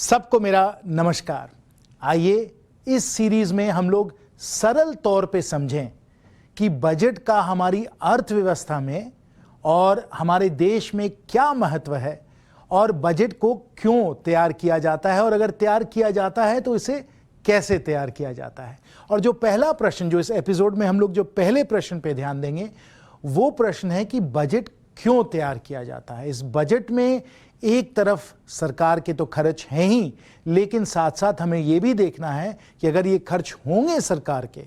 सबको मेरा नमस्कार। आइए इस सीरीज में हम लोग सरल तौर पे समझें कि बजट का हमारी अर्थव्यवस्था में और हमारे देश में क्या महत्व है और बजट को क्यों तैयार किया जाता है, और अगर तैयार किया जाता है तो इसे कैसे तैयार किया जाता है। और जो पहला प्रश्न जो इस एपिसोड में हम लोग जो पहले प्रश्न पे ध्यान देंगे वो प्रश्न है कि बजट क्यों तैयार किया जाता है। इस बजट में एक तरफ सरकार के तो खर्च हैं ही, लेकिन साथ साथ हमें यह भी देखना है कि अगर ये खर्च होंगे सरकार के,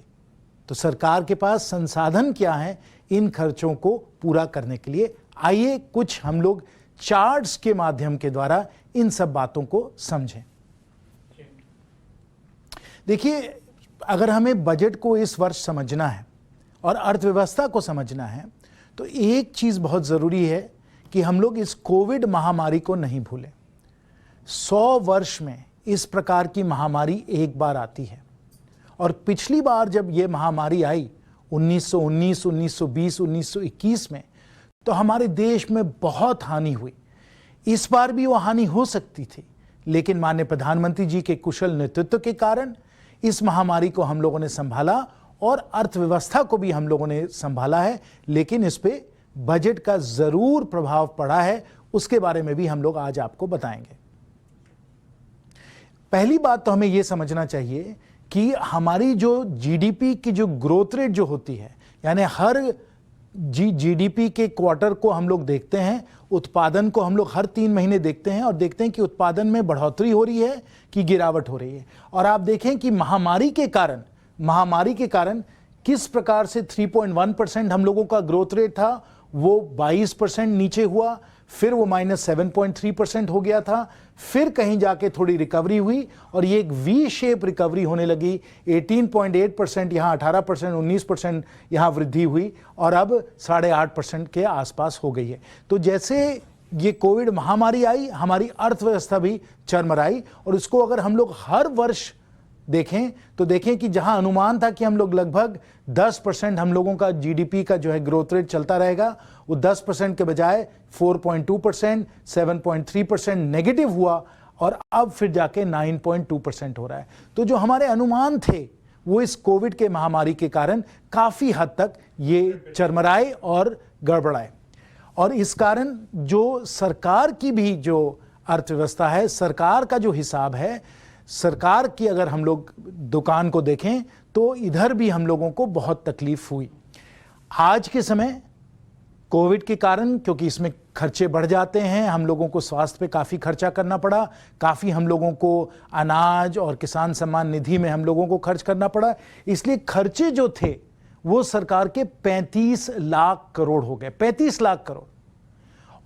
तो सरकार के पास संसाधन क्या हैं इन खर्चों को पूरा करने के लिए। आइए कुछ हम लोग चार्ट्स के माध्यम के द्वारा इन सब बातों को समझें। देखिए, अगर हमें बजट को इस वर्ष समझना है और अर्थव्यवस्था को समझना है तो एक चीज बहुत जरूरी है कि हम लोग इस कोविड महामारी को नहीं भूलें। 100 वर्ष में इस प्रकार की महामारी एक बार आती है, और पिछली बार जब यह महामारी आई 1919, 1920, 1921 में, तो हमारे देश में बहुत हानि हुई। इस बार भी वो हानि हो सकती थी, लेकिन माननीय प्रधानमंत्री जी के कुशल नेतृत्व के कारण इस महामारी को हम लोगों ने संभाला और अर्थव्यवस्था को भी हम लोगों ने संभाला है। लेकिन इस पे बजट का जरूर प्रभाव पड़ा है, उसके बारे में भी हम लोग आज आपको बताएंगे। पहली बात तो हमें यह समझना चाहिए कि हमारी जो जीडीपी की जो ग्रोथ रेट जो होती है, यानी हर जीडीपी के क्वार्टर को हम लोग देखते हैं, उत्पादन को हम लोग हर 3 महीने देखते हैं और देखते हैं कि उत्पादन में बढ़ोतरी हो रही है कि गिरावट हो रही है। और आप देखें कि महामारी के कारण किस प्रकार से 3.1% हम लोगों का ग्रोथ रेट था, वो 22% नीचे हुआ, फिर वो -7.3% हो गया था, फिर कहीं जाके थोड़ी रिकवरी हुई और ये एक वी शेप रिकवरी होने लगी। 18.8% यहाँ, 18%, 19% यहाँ वृद्धि हुई और अब 8.5% के आसपास हो गई है। तो जैसे ये कोविड महामारी आई, हमारी अर्थव्यवस्था भी चरमराई। और इसको अगर हम लोग हर वर्ष देखें तो देखें कि जहां अनुमान था कि हम लोग लगभग 10% हम लोगों का जीडीपी का जो है ग्रोथ रेट चलता रहेगा, वो 10% के बजाय 4.2%, 7.3% नेगेटिव हुआ और अब फिर जाके 9.2% हो रहा है। तो जो हमारे अनुमान थे वो इस कोविड के महामारी के कारण काफी हद तक ये चरमराए और गड़बड़ाए। और इस कारण जो सरकार की भी जो अर्थव्यवस्था है, सरकार का जो हिसाब है, सरकार की अगर हम लोग दुकान को देखें तो इधर भी हम लोगों को बहुत तकलीफ हुई। आज के समय कोविड के कारण, क्योंकि इसमें खर्चे बढ़ जाते हैं, हम लोगों को स्वास्थ्य पे काफ़ी खर्चा करना पड़ा, काफ़ी हम लोगों को अनाज और किसान सम्मान निधि में हम लोगों को खर्च करना पड़ा। इसलिए खर्चे जो थे वो सरकार के 35 लाख करोड़ हो गए, 35 लाख करोड़।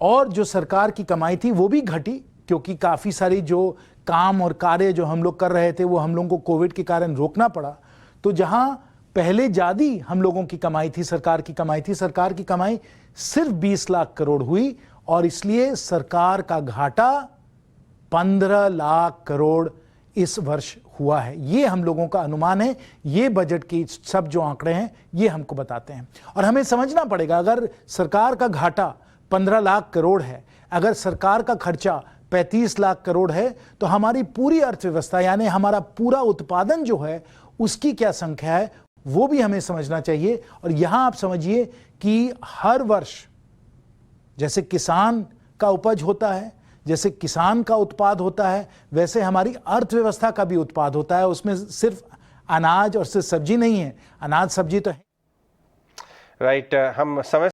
और जो सरकार की कमाई थी वो भी घटी, क्योंकि काफ़ी सारी जो काम और कार्य जो हम लोग कर रहे थे वो हम लोगों को कोविड के कारण रोकना पड़ा। तो जहां पहले ज्यादा हम लोगों की कमाई थी, सरकार की कमाई सिर्फ 20 लाख करोड़ हुई, और इसलिए सरकार का घाटा 15 लाख करोड़ इस वर्ष हुआ है। ये हम लोगों का अनुमान है। ये बजट की सब जो आंकड़े हैं ये हमको बताते हैं। और हमें समझना पड़ेगा, अगर सरकार का घाटा 15 लाख करोड़ है, अगर सरकार का खर्चा 35 लाख करोड़ है, तो हमारी पूरी अर्थव्यवस्था यानी हमारा पूरा उत्पादन जो है उसकी क्या संख्या है वो भी हमें समझना चाहिए। और यहां आप समझिए कि हर वर्ष जैसे किसान का उपज होता है, जैसे किसान का उत्पाद होता है, वैसे हमारी अर्थव्यवस्था का भी उत्पाद होता है। उसमें सिर्फ अनाज और सिर्फ सब्जी नहीं है, अनाज सब्जी तो है। राइट, हम समझ